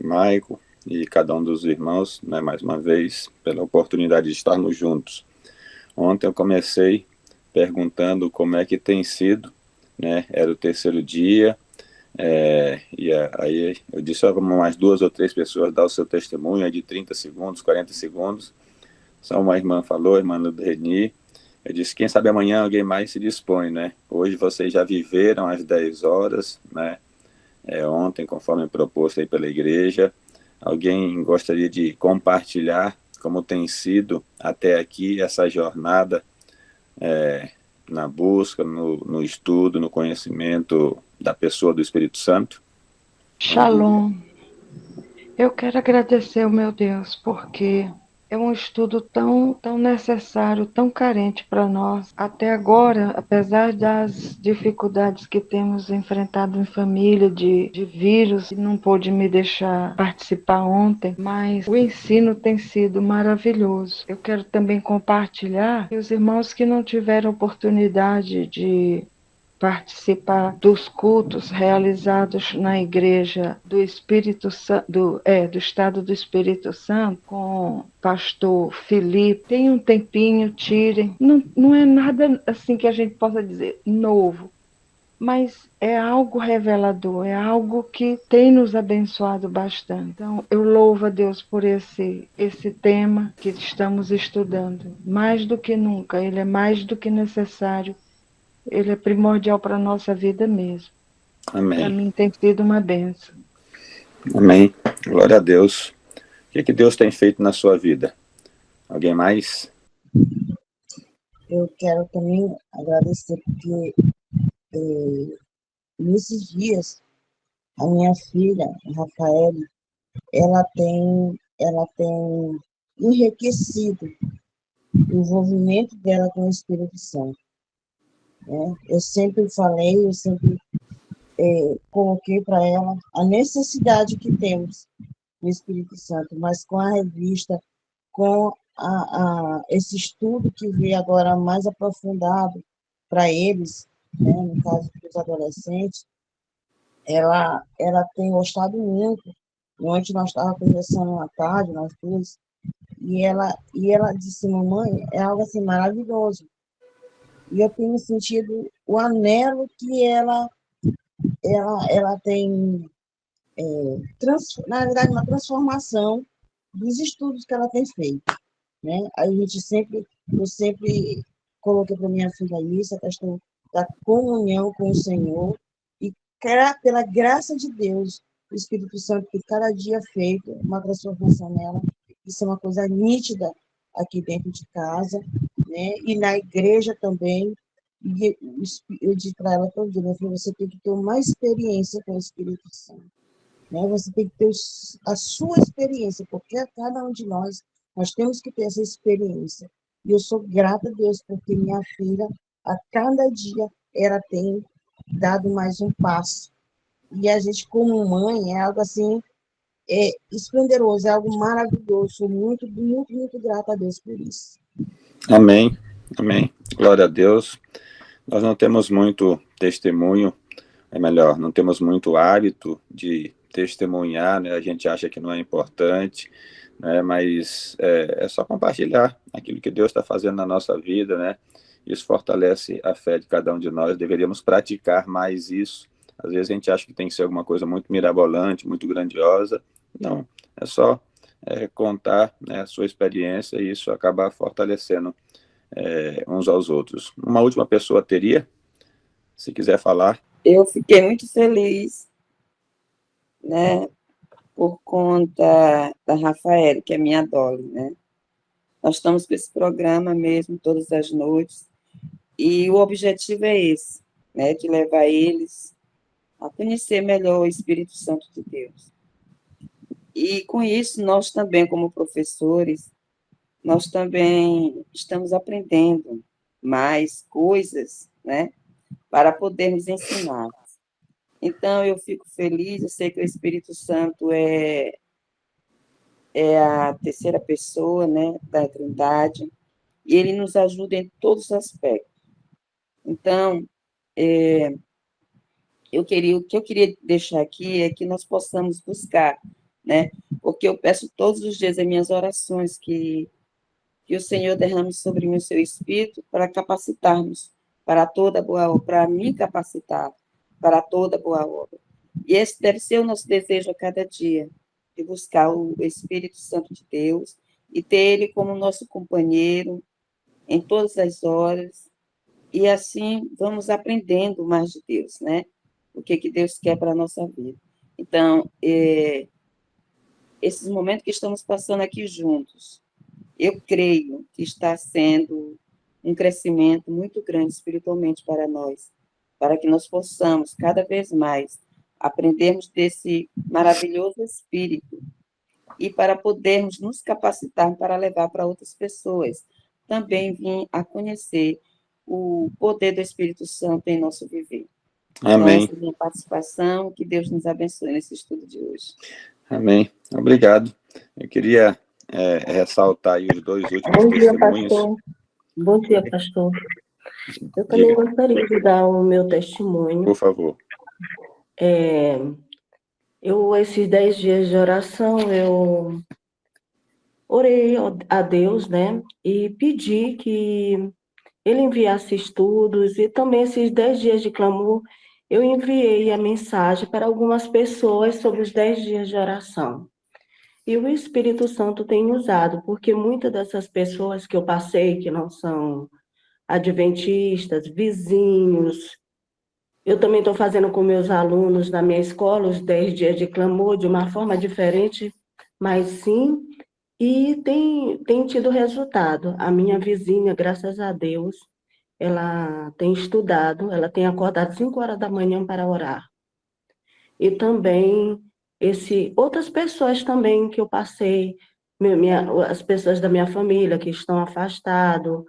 Maico e cada um dos irmãos, né, mais uma vez, pela oportunidade de estarmos juntos. Ontem eu comecei perguntando como é que tem sido, né, era o terceiro dia, aí eu disse, ó, vamos mais duas ou três pessoas dar o seu testemunho, é de 30 segundos, 40 segundos. Só uma irmã falou, a irmã do Reni. Eu disse, quem sabe amanhã alguém mais se dispõe, né? Hoje vocês já viveram às 10 horas, né? Ontem, conforme proposto aí pela igreja. Alguém gostaria de compartilhar como tem sido até aqui essa jornada na busca, no estudo, no conhecimento da pessoa do Espírito Santo? Shalom. Eu quero agradecer ao meu Deus, porque é um estudo tão necessário, tão carente para nós. Até agora, apesar das dificuldades que temos enfrentado em família, de vírus, não pôde me deixar participar ontem, mas o ensino tem sido maravilhoso. Eu quero também compartilhar que os irmãos que não tiveram oportunidade de participar dos cultos realizados na igreja do Espírito Santo, do Estado do Espírito Santo, com o pastor Felipe. Tem um tempinho, tirem. Não é nada assim que a gente possa dizer novo, mas é algo revelador, é algo que tem nos abençoado bastante. Então, eu louvo a Deus por esse tema que estamos estudando. Mais do que nunca, ele é mais do que necessário, ele é primordial para a nossa vida mesmo. Para Amém. mim tem sido uma benção. Amém. Glória a Deus. O que Deus tem feito na sua vida? Alguém mais? Eu quero também agradecer porque nesses dias a minha filha, a Rafael, ela tem enriquecido o envolvimento dela com o Espírito Santo, né? Eu sempre falei, eu sempre coloquei para ela a necessidade que temos do Espírito Santo, mas com a revista, com esse estudo que veio agora mais aprofundado para eles, né, no caso dos adolescentes, ela tem gostado muito. Ontem nós estávamos conversando à tarde, nós duas, e ela disse, mamãe, é algo assim maravilhoso. E eu tenho sentido o anelo que ela tem, na verdade, uma transformação dos estudos que ela tem feito, né? Eu sempre coloquei para minha filha isso, a questão da comunhão com o Senhor, e pela graça de Deus, o Espírito Santo, que cada dia é feito uma transformação nela, isso é uma coisa nítida aqui dentro de casa, né? E na igreja também, e eu disse para ela todo dia, minha filha, você tem que ter uma experiência com o Espírito Santo, né? Você tem que ter a sua experiência, porque a cada um de nós temos que ter essa experiência. E eu sou grata a Deus, porque minha filha, a cada dia, ela tem dado mais um passo. E a gente, como mãe, é algo assim, esplendoroso, é algo maravilhoso. Sou muito, muito, muito grata a Deus por isso. Amém. Amém. Glória a Deus. Nós não temos muito testemunho, é melhor, não temos muito hábito de testemunhar, né? A gente acha que não é importante, né? Mas é só compartilhar aquilo que Deus está fazendo na nossa vida, né? Isso fortalece a fé de cada um de nós. Deveríamos praticar mais isso. Às vezes a gente acha que tem que ser alguma coisa muito mirabolante, muito grandiosa. Não, é só contar, né, a sua experiência e isso acaba fortalecendo uns aos outros. Uma última pessoa teria, se quiser falar. Eu fiquei muito feliz, né, por conta da Rafael, que é minha Dolly, né? Nós estamos com esse programa mesmo todas as noites, e o objetivo é esse, né, de levar eles a conhecer melhor o Espírito Santo de Deus. E com isso, nós também, como professores, nós também estamos aprendendo mais coisas, né, para podermos ensinar. Então, eu fico feliz, eu sei que o Espírito Santo é a terceira pessoa, né, da Trindade, e ele nos ajuda em todos os aspectos. Então, o que eu queria deixar aqui é que nós possamos buscar, né? Porque eu peço todos os dias em minhas orações que o Senhor derrame sobre mim o seu Espírito para capacitarmos para toda boa obra, para me capacitar para toda boa obra. E esse deve ser o nosso desejo a cada dia, de buscar o Espírito Santo de Deus e ter Ele como nosso companheiro em todas as horas, e assim vamos aprendendo mais de Deus, né? O que Deus quer para a nossa vida. Então, esses momentos que estamos passando aqui juntos, eu creio que está sendo um crescimento muito grande espiritualmente para nós, para que nós possamos cada vez mais aprendermos desse maravilhoso Espírito e para podermos nos capacitar para levar para outras pessoas também vir a conhecer o poder do Espírito Santo em nosso viver. Então, Amém. essa é a minha participação, que Deus nos abençoe nesse estudo de hoje. Amém. Obrigado. Eu queria ressaltar aí os dois últimos Bom dia, testemunhos. pastor. Bom dia, pastor. Eu também Diga, gostaria de dar o meu testemunho. por favor. Esses 10 dias de oração, eu orei a Deus, né? E pedi que Ele enviasse estudos, e também esses 10 dias de clamor, eu enviei a mensagem para algumas pessoas sobre os 10 dias de oração. E o Espírito Santo tem usado, porque muitas dessas pessoas que eu passei, que não são adventistas, vizinhos, eu também estou fazendo com meus alunos na minha escola os 10 dias de clamor de uma forma diferente, mas sim, e tem tido resultado. A minha vizinha, graças a Deus, ela tem estudado, ela tem acordado 5 horas da manhã para orar. E também outras pessoas também que eu passei, as pessoas da minha família que estão afastados,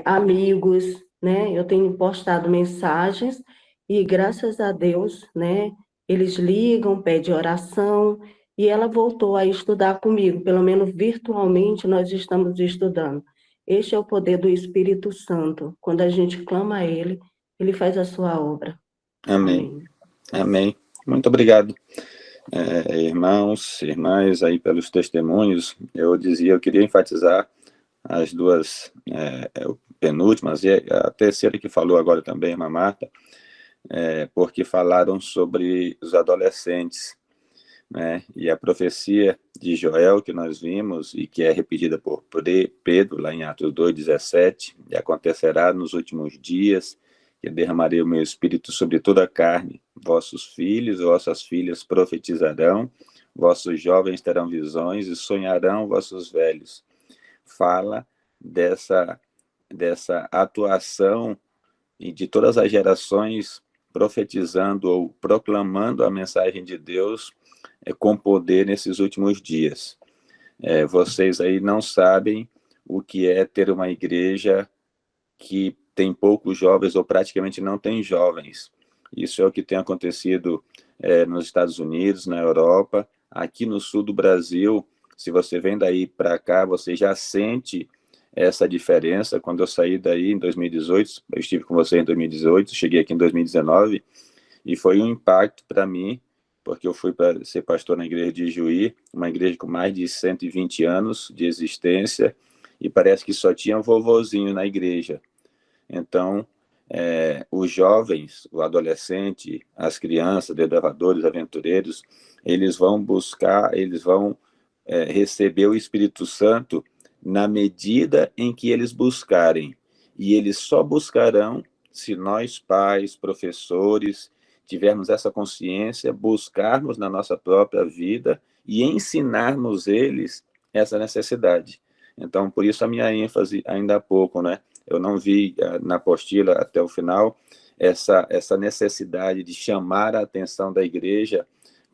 amigos, né? Eu tenho postado mensagens e, graças a Deus, né? Eles ligam, pedem oração, e ela voltou a estudar comigo, pelo menos virtualmente nós estamos estudando. Este é o poder do Espírito Santo. Quando a gente clama a Ele, Ele faz a sua obra. Amém. Amém. Muito obrigado, irmãos, irmãs, aí pelos testemunhos. Eu queria enfatizar as duas penúltimas, e a terceira que falou agora também, irmã Marta, porque falaram sobre os adolescentes, né? E a profecia de Joel que nós vimos e que é repetida por Pedro lá em Atos 2:17, e acontecerá nos últimos dias que derramarei o meu espírito sobre toda a carne, vossos filhos e vossas filhas profetizarão, vossos jovens terão visões e sonharão vossos velhos. Fala dessa atuação e de todas as gerações profetizando ou proclamando a mensagem de Deus com poder nesses últimos dias. Vocês aí não sabem o que é ter uma igreja que tem poucos jovens ou praticamente não tem jovens. Isso é o que tem acontecido nos Estados Unidos, na Europa, aqui no sul do Brasil. Se você vem daí para cá, você já sente essa diferença. Quando eu saí daí em 2018, eu estive com você em 2018, cheguei aqui em 2019, e foi um impacto para mim, porque eu fui para ser pastor na igreja de Juí, uma igreja com mais de 120 anos de existência, e parece que só tinha um vovozinho na igreja. Então, os jovens, o adolescente, as crianças, desbravadores, aventureiros, eles vão buscar, eles vão receber o Espírito Santo na medida em que eles buscarem. E eles só buscarão se nós, pais, professores, tivermos essa consciência, buscarmos na nossa própria vida e ensinarmos eles essa necessidade. Então, por isso a minha ênfase ainda há pouco, né? Eu não vi na apostila até o final essa necessidade de chamar a atenção da igreja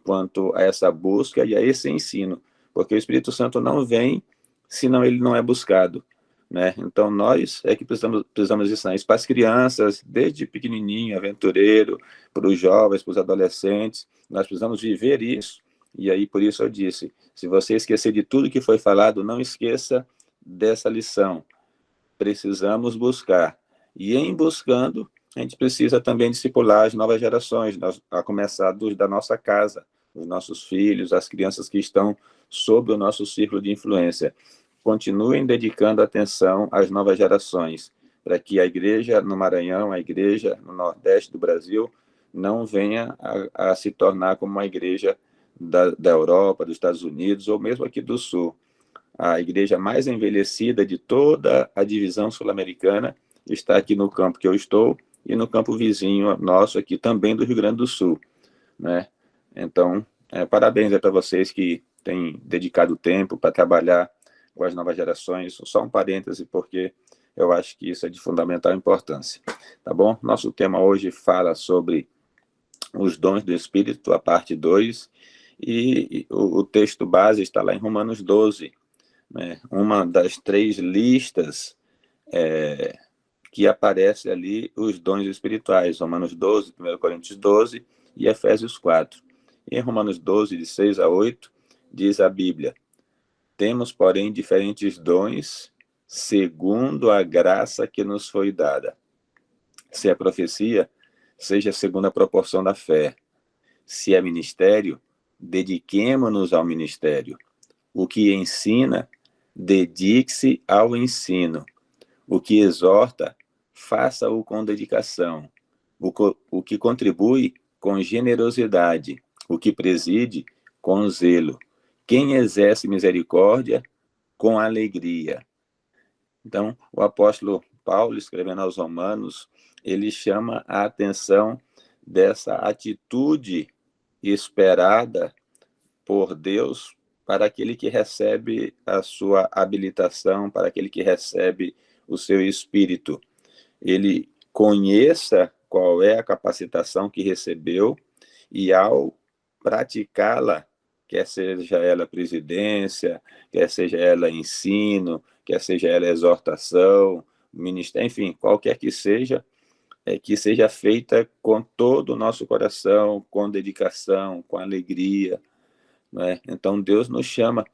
quanto a essa busca e a esse ensino, porque o Espírito Santo não vem senão ele não é buscado, né? Então nós é que precisamos ensinar isso para as crianças, desde pequenininho, aventureiro, para os jovens, para os adolescentes. Nós precisamos viver isso. E aí por isso eu disse, se você esquecer de tudo que foi falado, não esqueça dessa lição. Precisamos buscar. E em buscando, a gente precisa também discipular as novas gerações, a começar da nossa casa, os nossos filhos, as crianças que estão sob o nosso círculo de influência. Continuem dedicando atenção às novas gerações, para que a igreja no Maranhão, a igreja no Nordeste do Brasil, não venha a se tornar como uma igreja da Europa, dos Estados Unidos, ou mesmo aqui do Sul. A igreja mais envelhecida de toda a divisão sul-americana está aqui no campo que eu estou, e no campo vizinho nosso aqui também do Rio Grande do Sul, né? Então, parabéns para vocês que têm dedicado tempo para trabalhar com as novas gerações. Só um parêntese, porque eu acho que isso é de fundamental importância, tá bom? Nosso tema hoje fala sobre os dons do Espírito, a parte 2, e o texto base está lá em Romanos 12, né? Uma das 3 listas que aparece ali os dons espirituais, Romanos 12, 1 Coríntios 12 e Efésios 4. E em Romanos 12, de 6 a 8, diz a Bíblia: temos, porém, diferentes dons, segundo a graça que nos foi dada. Se é profecia, seja segundo a proporção da fé. Se é ministério, dediquemo-nos ao ministério. O que ensina, dedique-se ao ensino. O que exorta, faça-o com dedicação. O que contribui, com generosidade. O que preside, com zelo. Quem exerce misericórdia, com alegria. Então, o apóstolo Paulo, escrevendo aos Romanos, ele chama a atenção dessa atitude esperada por Deus para aquele que recebe a sua habilitação, para aquele que recebe o seu espírito. Ele conheça qual é a capacitação que recebeu e, ao praticá-la, quer seja ela presidência, quer seja ela ensino, quer seja ela exortação, ministério, enfim, qualquer que seja feita com todo o nosso coração, com dedicação, com alegria, não é? Então, Deus nos chama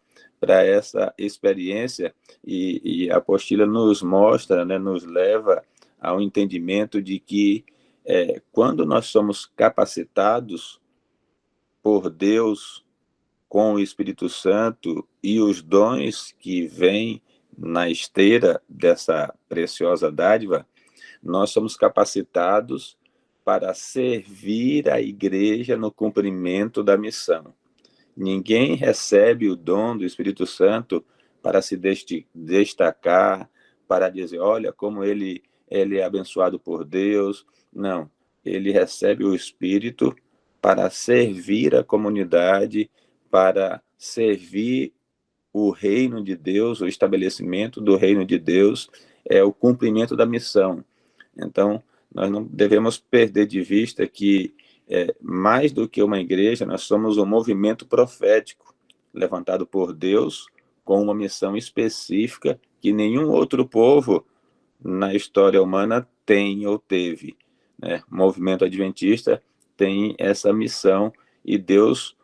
para essa experiência e a apostila nos mostra, né, nos leva ao entendimento de que quando nós somos capacitados por Deus com o Espírito Santo e os dons que vêm na esteira dessa preciosa dádiva, nós somos capacitados para servir a igreja no cumprimento da missão. Ninguém recebe o dom do Espírito Santo para se destacar, para dizer, olha, como ele é abençoado por Deus. Não, ele recebe o Espírito para servir a comunidade, para servir o reino de Deus, o estabelecimento do reino de Deus, o cumprimento da missão. Então, nós não devemos perder de vista que, mais do que uma igreja, nós somos um movimento profético, levantado por Deus, com uma missão específica que nenhum outro povo na história humana tem ou teve, né? O movimento adventista tem essa missão e Deus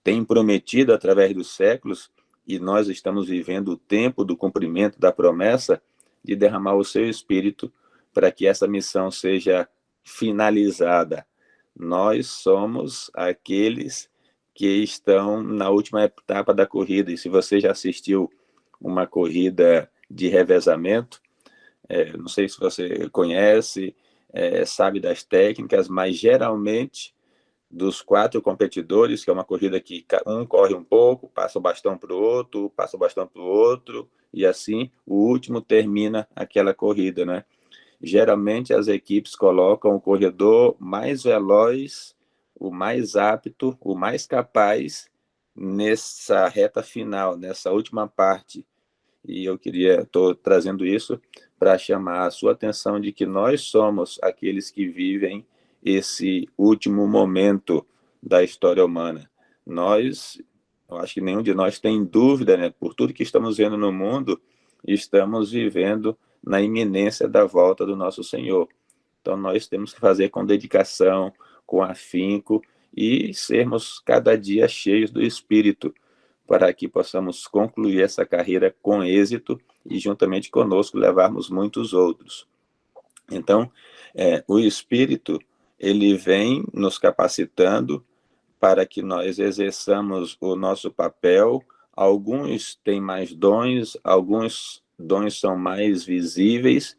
tem prometido através dos séculos, e nós estamos vivendo o tempo do cumprimento da promessa de derramar o seu Espírito para que essa missão seja finalizada. Nós somos aqueles que estão na última etapa da corrida, e se você já assistiu uma corrida de revezamento, não sei se você conhece, sabe das técnicas, mas geralmente dos 4 competidores, que é uma corrida que um corre um pouco, passa o bastão para o outro, passa o bastão para o outro, e assim o último termina aquela corrida, né? Geralmente as equipes colocam o corredor mais veloz, o mais apto, o mais capaz nessa reta final, nessa última parte. E eu estou trazendo isso para chamar a sua atenção de que nós somos aqueles que vivem esse último momento da história humana. Eu acho que nenhum de nós tem dúvida, né? Por tudo que estamos vendo no mundo, estamos vivendo na iminência da volta do nosso Senhor. Então, nós temos que fazer com dedicação, com afinco e sermos cada dia cheios do Espírito, para que possamos concluir essa carreira com êxito e, juntamente conosco, levarmos muitos outros. Então, o Espírito, ele vem nos capacitando para que nós exerçamos o nosso papel. Alguns têm mais dons, alguns dons são mais visíveis,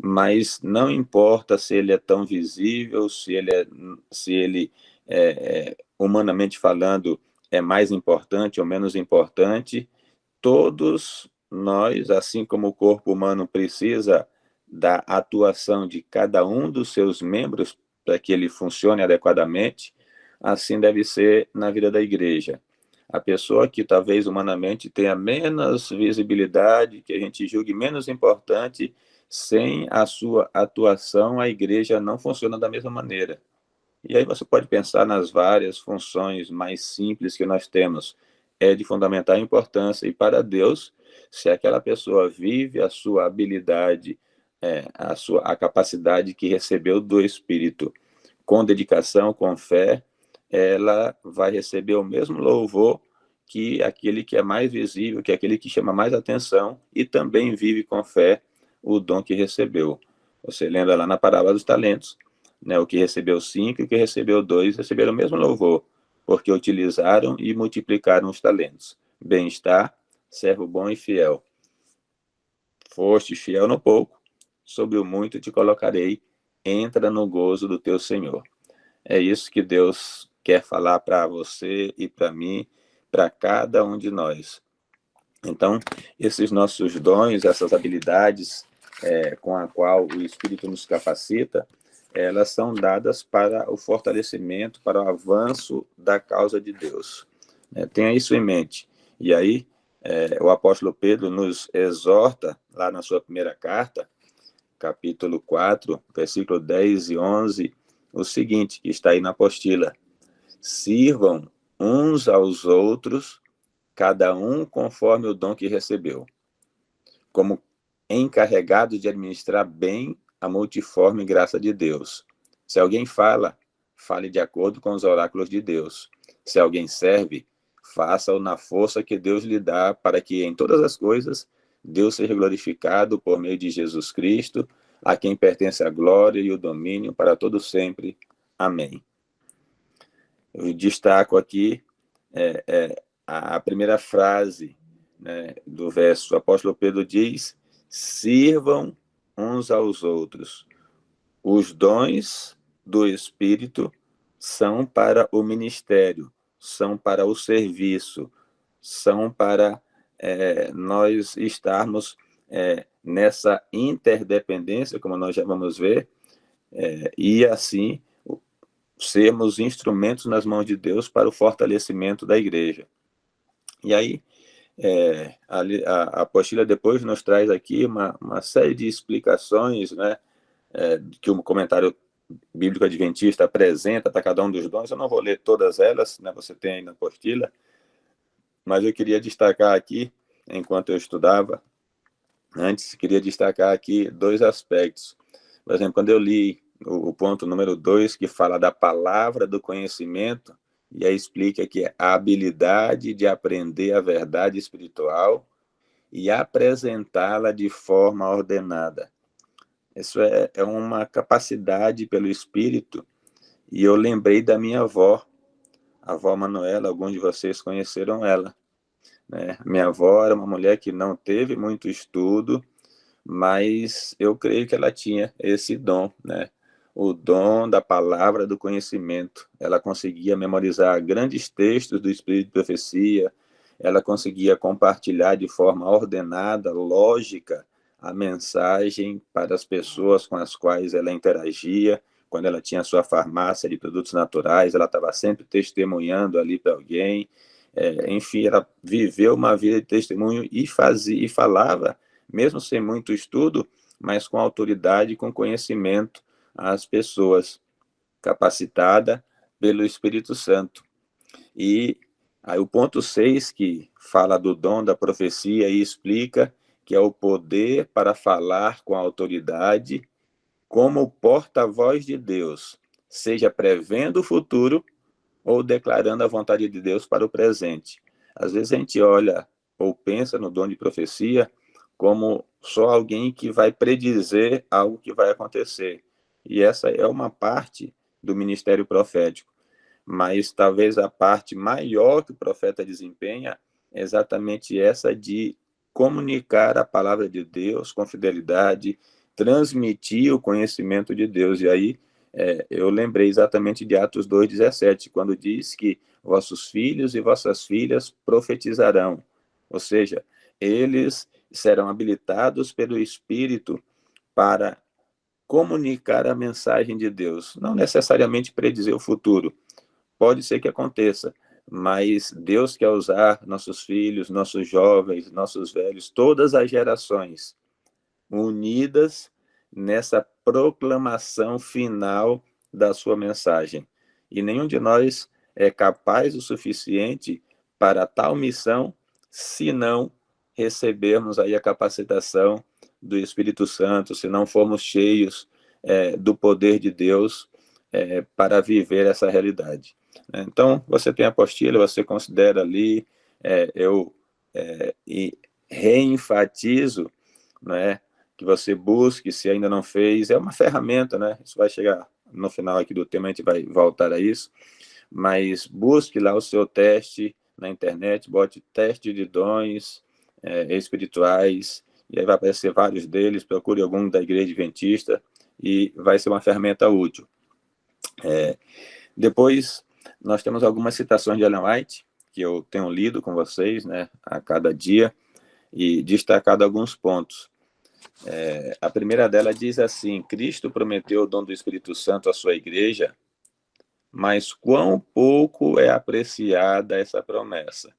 mas não importa se ele é tão visível, se ele humanamente falando, é mais importante ou menos importante. Todos nós, assim como o corpo humano precisa da atuação de cada um dos seus membros para que ele funcione adequadamente, assim deve ser na vida da igreja. A pessoa que talvez humanamente tenha menos visibilidade, que a gente julgue menos importante, sem a sua atuação, a igreja não funciona da mesma maneira. E aí você pode pensar nas várias funções mais simples que nós temos. É de fundamental importância, e para Deus, se aquela pessoa vive a sua habilidade, a capacidade que recebeu do Espírito, com dedicação, com fé, ela vai receber o mesmo louvor que aquele que é mais visível, que aquele que chama mais atenção e também vive com fé o dom que recebeu. Você lembra lá na parábola dos talentos, né? O que recebeu 5 e o que recebeu 2 receberam o mesmo louvor, porque utilizaram e multiplicaram os talentos. Bem-estar, servo bom e fiel. Foste fiel no pouco, sobre o muito te colocarei, entra no gozo do teu Senhor. É isso que Deus quer falar para você e para mim, para cada um de nós. Então, esses nossos dons, essas habilidades com a qual o Espírito nos capacita, elas são dadas para o fortalecimento, para o avanço da causa de Deus. Tenha isso em mente. E aí, o apóstolo Pedro nos exorta, lá na sua primeira carta, capítulo 4, versículo 10 e 11, o seguinte, que está aí na apostila: sirvam uns aos outros, cada um conforme o dom que recebeu, como encarregados de administrar bem a multiforme graça de Deus. Se alguém fala, fale de acordo com os oráculos de Deus. Se alguém serve, faça-o na força que Deus lhe dá, para que em todas as coisas Deus seja glorificado por meio de Jesus Cristo, a quem pertence a glória e o domínio para todo sempre. Amém. Eu destaco aqui a primeira frase, né, do verso. O apóstolo Pedro diz: sirvam uns aos outros. Os dons do Espírito são para o ministério, são para o serviço, são para nós estarmos nessa interdependência, como nós já vamos ver, e assim sermos instrumentos nas mãos de Deus para o fortalecimento da igreja. E aí, a apostila depois nos traz aqui uma série de explicações, né, que o comentário bíblico adventista apresenta para cada um dos dons. Eu não vou ler todas elas, né, você tem aí na apostila, mas eu queria destacar aqui, enquanto eu estudava, antes, queria destacar aqui 2 aspectos. Por exemplo, quando eu li o ponto número 2, que fala da palavra do conhecimento, e aí explica que é a habilidade de aprender a verdade espiritual e apresentá-la de forma ordenada. Isso é uma capacidade pelo Espírito, e eu lembrei da minha avó, a avó Manuela. Alguns de vocês conheceram ela, né? Minha avó era uma mulher que não teve muito estudo, mas eu creio que ela tinha esse dom, né? O dom da palavra do conhecimento. Ela conseguia memorizar grandes textos do Espírito de Profecia, ela conseguia compartilhar de forma ordenada, lógica, a mensagem para as pessoas com as quais ela interagia. Quando ela tinha sua farmácia de produtos naturais, ela estava sempre testemunhando ali para alguém. Enfim, ela viveu uma vida de testemunho e fazia e falava, mesmo sem muito estudo, mas com autoridade e com conhecimento às pessoas, capacitada pelo Espírito Santo. E aí o ponto 6, que fala do dom da profecia e explica que é o poder para falar com autoridade como porta-voz de Deus, seja prevendo o futuro ou declarando a vontade de Deus para o presente. Às vezes a gente olha ou pensa no dom de profecia como só alguém que vai predizer algo que vai acontecer. E essa é uma parte do ministério profético. Mas talvez a parte maior que o profeta desempenha é exatamente essa de comunicar a palavra de Deus com fidelidade, transmitir o conhecimento de Deus. E aí eu lembrei exatamente de Atos 2,17, quando diz que vossos filhos e vossas filhas profetizarão. Ou seja, eles serão habilitados pelo Espírito para comunicar a mensagem de Deus, não necessariamente predizer o futuro. Pode ser que aconteça, mas Deus quer usar nossos filhos, nossos jovens, nossos velhos, todas as gerações unidas nessa proclamação final da sua mensagem. E nenhum de nós é capaz o suficiente para tal missão, se não recebermos aí a capacitação do Espírito Santo, se não formos cheios do poder de Deus para viver essa realidade. Então, você tem a apostila, você considera ali, eu reenfatizo, né, que você busque, se ainda não fez, é uma ferramenta, né? Isso vai chegar no final aqui do tema, a gente vai voltar a isso, mas busque lá o seu teste na internet, bote teste de dons espirituais, e aí vai aparecer vários deles, procure algum da Igreja Adventista, e vai ser uma ferramenta útil. Depois, nós temos algumas citações de Ellen White, que eu tenho lido com vocês, né, a cada dia, e destacado alguns pontos. A primeira dela diz assim: Cristo prometeu o dom do Espírito Santo à sua igreja, mas quão pouco é apreciada essa promessa.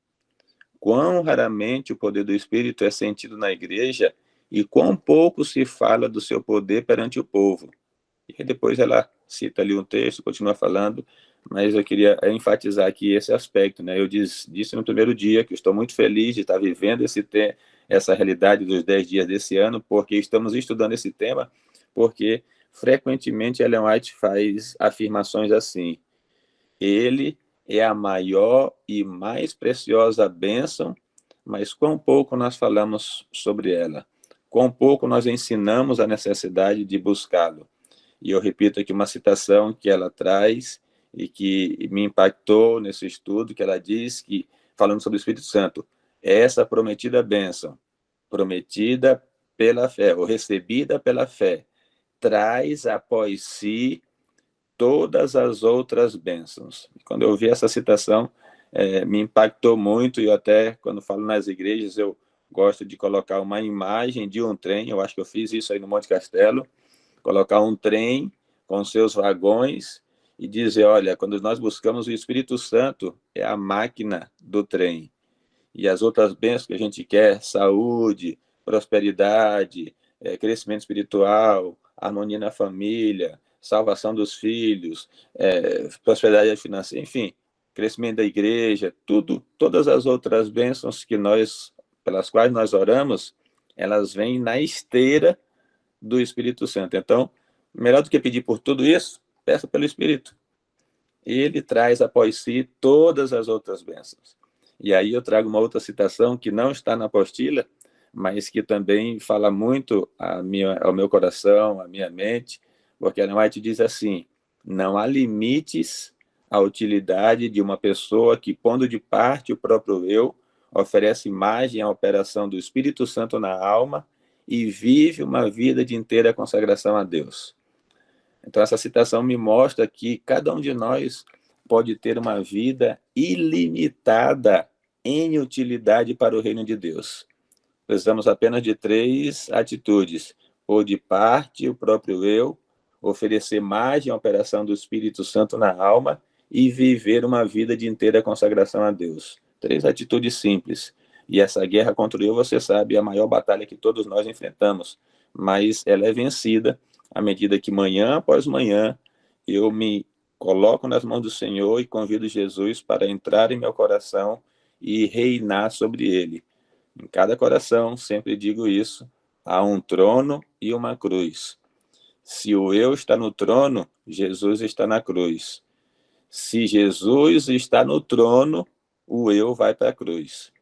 Quão raramente o poder do Espírito é sentido na igreja e quão pouco se fala do seu poder perante o povo. E depois ela cita ali um texto, continua falando, mas eu queria enfatizar aqui esse aspecto, né? Eu disse no primeiro dia que estou muito feliz de estar vivendo essa realidade dos 10 dias desse ano, porque estamos estudando esse tema, porque frequentemente Ellen White faz afirmações assim: ele é a maior e mais preciosa bênção, mas quão pouco nós falamos sobre ela, quão pouco nós ensinamos a necessidade de buscá-lo. E eu repito aqui uma citação que ela traz e que me impactou nesse estudo, que ela diz que, falando sobre o Espírito Santo, essa prometida bênção, prometida pela fé, ou recebida pela fé, traz após si todas as outras bênçãos. Quando eu vi essa citação, me impactou muito, e eu até, quando falo nas igrejas, eu gosto de colocar uma imagem de um trem, eu acho que eu fiz isso aí no Monte Castelo, colocar um trem com seus vagões e dizer, olha, quando nós buscamos o Espírito Santo, é a máquina do trem. E as outras bênçãos que a gente quer, saúde, prosperidade, crescimento espiritual, harmonia na família, salvação dos filhos, prosperidade financeira, enfim, crescimento da igreja, todas as outras bênçãos pelas quais nós oramos, elas vêm na esteira do Espírito Santo. Então, melhor do que pedir por tudo isso, peça pelo Espírito. Ele traz após si todas as outras bênçãos. E aí eu trago uma outra citação que não está na apostila, mas que também fala muito ao meu coração, à minha mente, porque Ellen White diz assim: não há limites à utilidade de uma pessoa que, pondo de parte o próprio eu, oferece margem à operação do Espírito Santo na alma e vive uma vida de inteira consagração a Deus. Então, essa citação me mostra que cada um de nós pode ter uma vida ilimitada em utilidade para o reino de Deus. Precisamos apenas de 3 atitudes: ou de parte o próprio eu, oferecer margem à operação do Espírito Santo na alma e viver uma vida de inteira consagração a Deus. 3 atitudes simples. E essa guerra contra o eu, você sabe, é a maior batalha que todos nós enfrentamos, mas ela é vencida à medida que manhã após manhã eu me coloco nas mãos do Senhor e convido Jesus para entrar em meu coração e reinar sobre ele. Em cada coração, sempre digo isso, há um trono e uma cruz. Se o eu está no trono, Jesus está na cruz. Se Jesus está no trono, o eu vai para a cruz.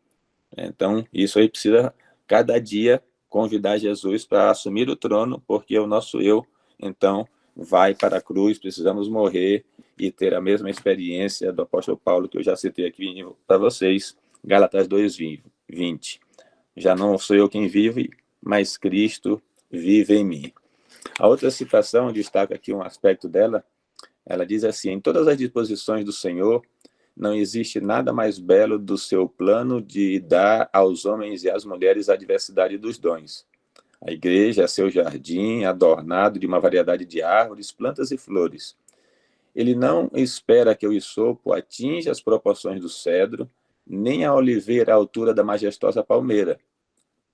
Então, isso aí precisa, cada dia, convidar Jesus para assumir o trono, porque o nosso eu, então, vai para a cruz, precisamos morrer e ter a mesma experiência do apóstolo Paulo, que eu já citei aqui para vocês, Gálatas 2:20. Já não sou eu quem vive, mas Cristo vive em mim. A outra citação, eu destaco aqui um aspecto dela, ela diz assim: em todas as disposições do Senhor, não existe nada mais belo do seu plano de dar aos homens e às mulheres a diversidade dos dons. A igreja é seu jardim, adornado de uma variedade de árvores, plantas e flores. Ele não espera que o hisopo atinja as proporções do cedro, nem a oliveira à altura da majestosa palmeira.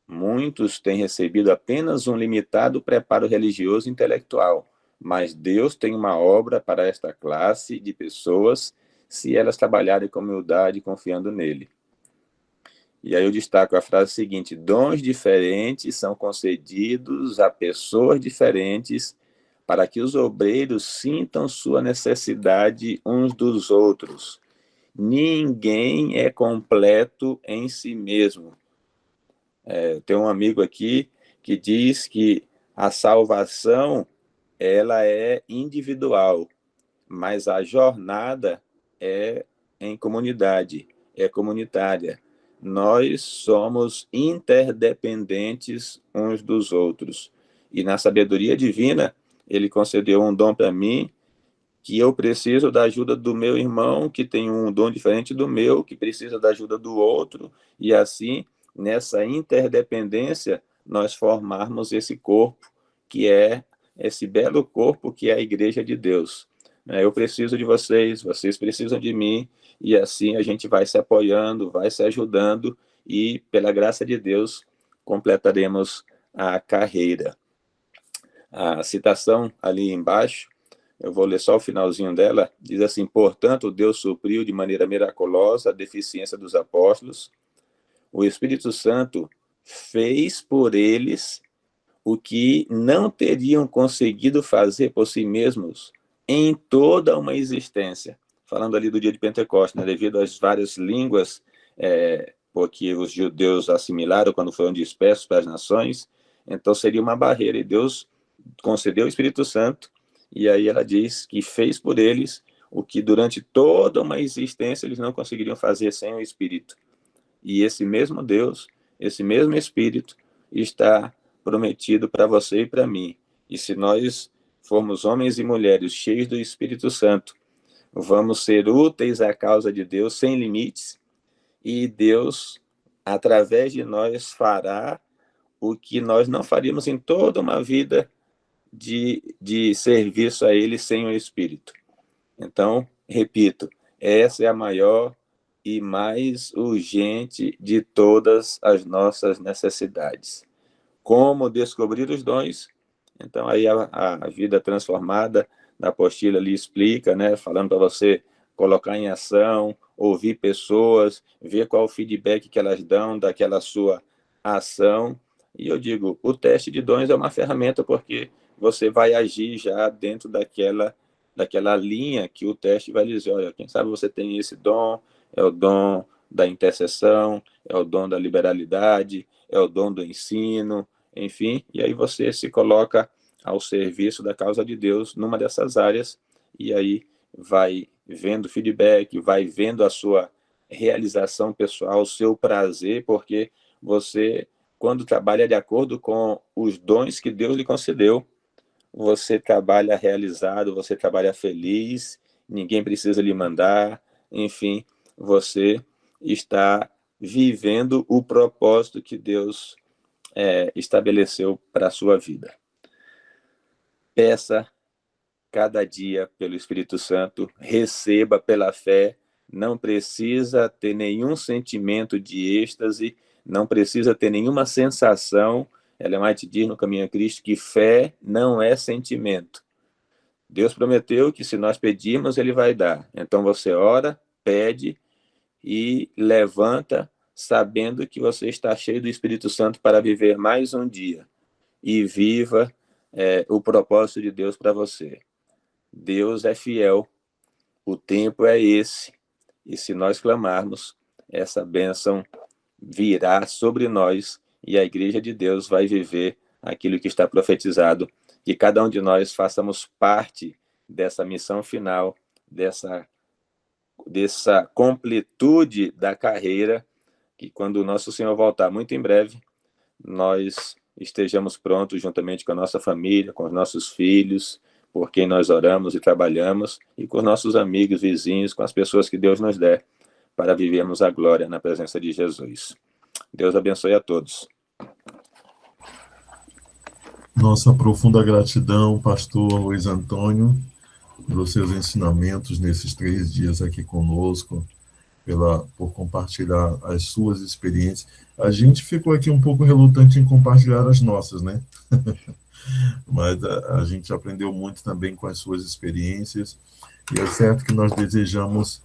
Muitos têm recebido apenas um limitado preparo religioso e intelectual, mas Deus tem uma obra para esta classe de pessoas, se elas trabalharem com humildade, confiando nele. E aí eu destaco a frase seguinte: dons diferentes são concedidos a pessoas diferentes para que os obreiros sintam sua necessidade uns dos outros. Ninguém é completo em si mesmo. Tem um amigo aqui que diz que a salvação ela é individual, mas a jornada é em comunidade, é comunitária. Nós somos interdependentes uns dos outros. E na sabedoria divina, ele concedeu um dom para mim, que eu preciso da ajuda do meu irmão, que tem um dom diferente do meu, que precisa da ajuda do outro, e assim, nessa interdependência, nós formarmos esse corpo, que é esse belo corpo que é a Igreja de Deus. Eu preciso de vocês, vocês precisam de mim, e assim a gente vai se apoiando, vai se ajudando, e pela graça de Deus, completaremos a carreira. A citação ali embaixo, eu vou ler só o finalzinho dela, diz assim: portanto, Deus supriu de maneira miraculosa a deficiência dos apóstolos, o Espírito Santo fez por eles o que não teriam conseguido fazer por si mesmos em toda uma existência. Falando ali do dia de Pentecostes, né, devido às várias línguas, porque os judeus assimilaram quando foram dispersos para as nações, então seria uma barreira, e Deus concedeu o Espírito Santo, e aí ela diz que fez por eles o que durante toda uma existência eles não conseguiriam fazer sem o Espírito. E esse mesmo Deus, esse mesmo Espírito está prometido para você e para mim. E se nós formos homens e mulheres cheios do Espírito Santo, vamos ser úteis à causa de Deus sem limites, e Deus, através de nós, fará o que nós não faríamos em toda uma vida de serviço a Ele sem o Espírito. Então, repito, essa é a maior e mais urgente de todas as nossas necessidades. Como descobrir os dons? Então, aí a vida transformada da apostila ali explica, né, falando para você colocar em ação, ouvir pessoas, ver qual o feedback que elas dão daquela sua ação. E eu digo, o teste de dons é uma ferramenta, porque você vai agir já dentro daquela linha que o teste vai dizer: olha, quem sabe você tem esse dom, é o dom da intercessão, é o dom da liberalidade, é o dom do ensino, enfim, e aí você se coloca ao serviço da causa de Deus numa dessas áreas, e aí vai vendo feedback, vai vendo a sua realização pessoal, o seu prazer, porque você, quando trabalha de acordo com os dons que Deus lhe concedeu, você trabalha realizado, você trabalha feliz, ninguém precisa lhe mandar, enfim, você está vivendo o propósito que Deus estabeleceu para a sua vida. Peça cada dia pelo Espírito Santo, receba pela fé, não precisa ter nenhum sentimento de êxtase, não precisa ter nenhuma sensação. Ellen White diz no Caminho a Cristo que fé não é sentimento. Deus prometeu que se nós pedirmos, Ele vai dar. Então você ora, pede e levanta, sabendo que você está cheio do Espírito Santo para viver mais um dia. E viva o propósito de Deus para você. Deus é fiel, o tempo é esse, e se nós clamarmos, essa bênção virá sobre nós, e a igreja de Deus vai viver aquilo que está profetizado, que cada um de nós façamos parte dessa missão final, dessa completude da carreira, que quando o nosso Senhor voltar muito em breve, nós estejamos prontos juntamente com a nossa família, com os nossos filhos, por quem nós oramos e trabalhamos, e com nossos amigos, vizinhos, com as pessoas que Deus nos der, para vivermos a glória na presença de Jesus. Deus abençoe a todos. Nossa profunda gratidão, pastor Luiz Antônio, pelos seus ensinamentos nesses 3 dias aqui conosco, por compartilhar as suas experiências. A gente ficou aqui um pouco relutante em compartilhar as nossas, né? Mas a gente aprendeu muito também com as suas experiências, e é certo que nós desejamos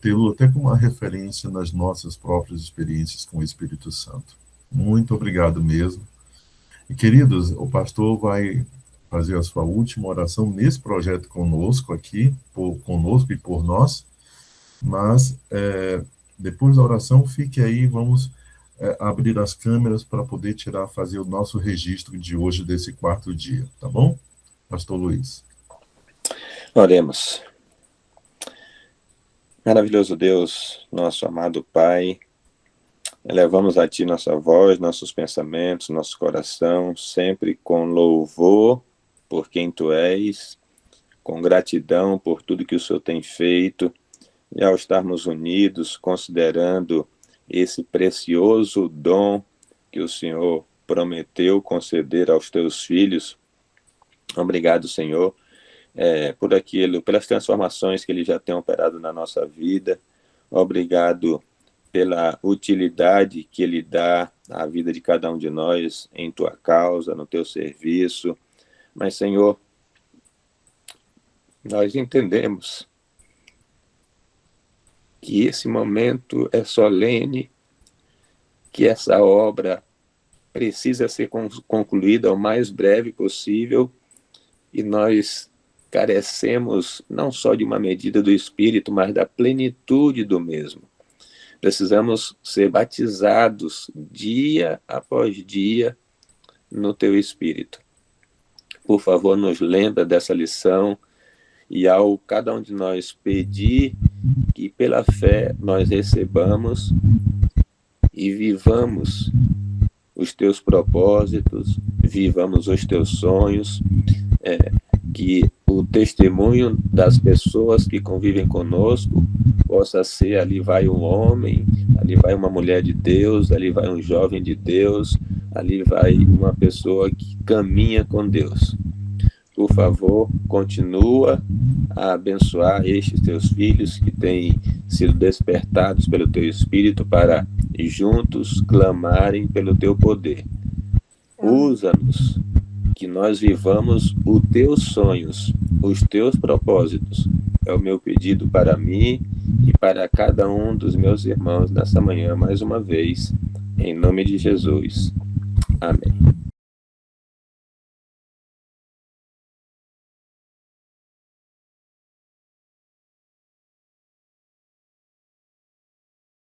tê-lo até como uma referência nas nossas próprias experiências com o Espírito Santo. Muito obrigado mesmo. E, queridos, o pastor vai fazer a sua última oração nesse projeto conosco aqui, conosco e por nós, mas depois da oração, fique aí, vamos abrir as câmeras para poder fazer o nosso registro de hoje, desse 4º dia, tá bom? Pastor Luiz. Oremos. Maravilhoso Deus, nosso amado Pai, elevamos a Ti nossa voz, nossos pensamentos, nosso coração, sempre com louvor por quem Tu és, com gratidão por tudo que o Senhor tem feito, e ao estarmos unidos, considerando esse precioso dom que o Senhor prometeu conceder aos Teus filhos, obrigado, Senhor, pelas transformações que Ele já tem operado na nossa vida, obrigado pela utilidade que Ele dá à vida de cada um de nós, em Tua causa, no Teu serviço. Mas, Senhor, nós entendemos que esse momento é solene, que essa obra precisa ser concluída o mais breve possível, e nós carecemos não só de uma medida do Espírito, mas da plenitude do mesmo. Precisamos ser batizados dia após dia no Teu Espírito. Por favor, nos lembra dessa lição, e ao cada um de nós pedir que pela fé nós recebamos e vivamos os Teus propósitos, vivamos os Teus sonhos, que o testemunho das pessoas que convivem conosco possa ser: ali vai um homem, ali vai uma mulher de Deus, ali vai um jovem de Deus, ali vai uma pessoa que caminha com Deus. Por favor, continua a abençoar estes Teus filhos que têm sido despertados pelo Teu Espírito para juntos clamarem pelo Teu poder. Usa-nos, que nós vivamos os Teus sonhos, os Teus propósitos. É o meu pedido para mim e para cada um dos meus irmãos nessa manhã, mais uma vez, em nome de Jesus. Amém.